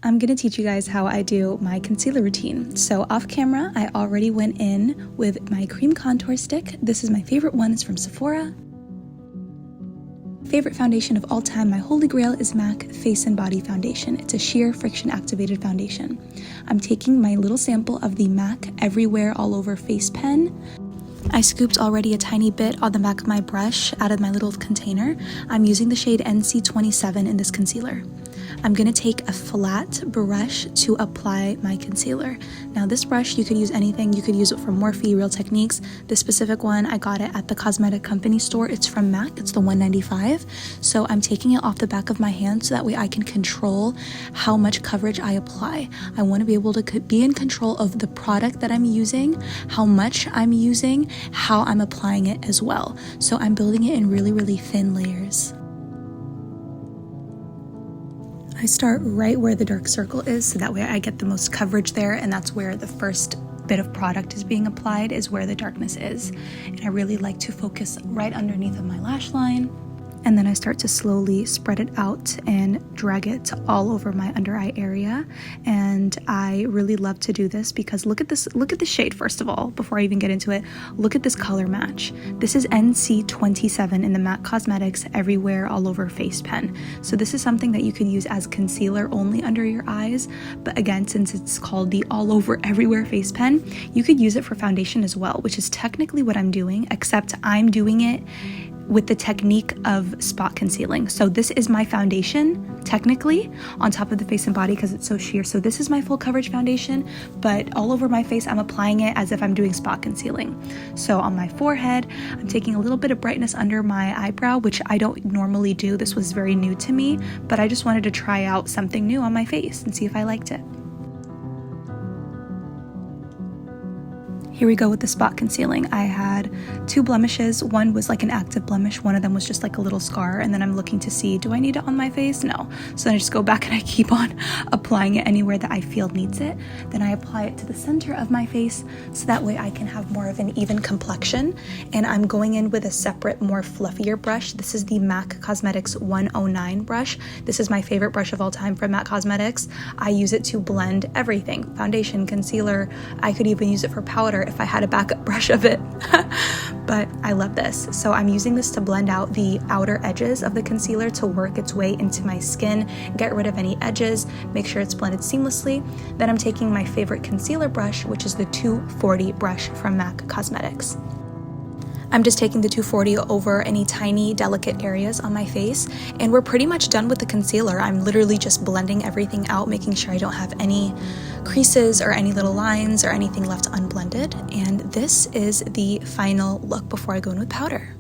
I'm gonna teach you guys how I do my concealer routine. So off camera, I already went in with my cream contour stick. This is my favorite one, it's from Sephora. Favorite foundation of all time, my holy grail, is MAC Face and Body Foundation. It's a sheer friction activated foundation. I'm taking my little sample of the MAC Everywhere All Over Face Pen. I scooped already a tiny bit on the back of my brush out of my little container. I'm using the shade NC27 in this concealer. I'm going to take a flat brush to apply my concealer. Now this brush, you could use anything. You could use it for Morphe, Real Techniques. This specific one, I got it at the Cosmetic Company store. It's from MAC, it's the 195. So I'm taking it off the back of my hand so that way I can control how much coverage I apply. I want to be able to be in control of the product that I'm using, how much I'm using, how I'm applying it as well. So I'm building it in really, really thin layers. I start right where the dark circle is, so that way I get the most coverage there, and that's where the first bit of product is being applied, is where the darkness is. And I really like to focus right underneath of my lash line. And then I start to slowly spread it out and drag it all over my under eye area. And I really love to do this because look at this, look at the shade first of all, before I even get into it. Look at this color match. This is NC27 in the MAC Cosmetics Everywhere All Over Face Pen. So this is something that you could use as concealer only under your eyes. But again, since it's called the All Over Everywhere Face Pen, you could use it for foundation as well, which is technically what I'm doing, except I'm doing it with the technique of spot concealing. So this is my foundation, technically, on top of the face and body because it's so sheer. So this is my full coverage foundation, but all over my face, I'm applying it as if I'm doing spot concealing. So on my forehead, I'm taking a little bit of brightness under my eyebrow, which I don't normally do. This was very new to me, but I just wanted to try out something new on my face and see if I liked it. Here we go with the spot concealing. I had two blemishes. One was like an active blemish. One of them was just like a little scar. And then I'm looking to see, do I need it on my face? No. So then I just go back and I keep on applying it anywhere that I feel needs it. Then I apply it to the center of my face so that way I can have more of an even complexion. And I'm going in with a separate, more fluffier brush. This is the MAC Cosmetics 109 brush. This is my favorite brush of all time from MAC Cosmetics. I use it to blend everything. Foundation, concealer. I could even use it for powder if I had a backup brush of it. But I love this. So I'm using this to blend out the outer edges of the concealer to work its way into my skin, get rid of any edges, make sure it's blended seamlessly. Then I'm taking my favorite concealer brush, which is the 240 brush from MAC Cosmetics. I'm just taking the 240 over any tiny delicate areas on my face, and we're pretty much done with the concealer. I'm literally just blending everything out, making sure I don't have any creases or any little lines or anything left unblended. And this is the final look before I go in with powder.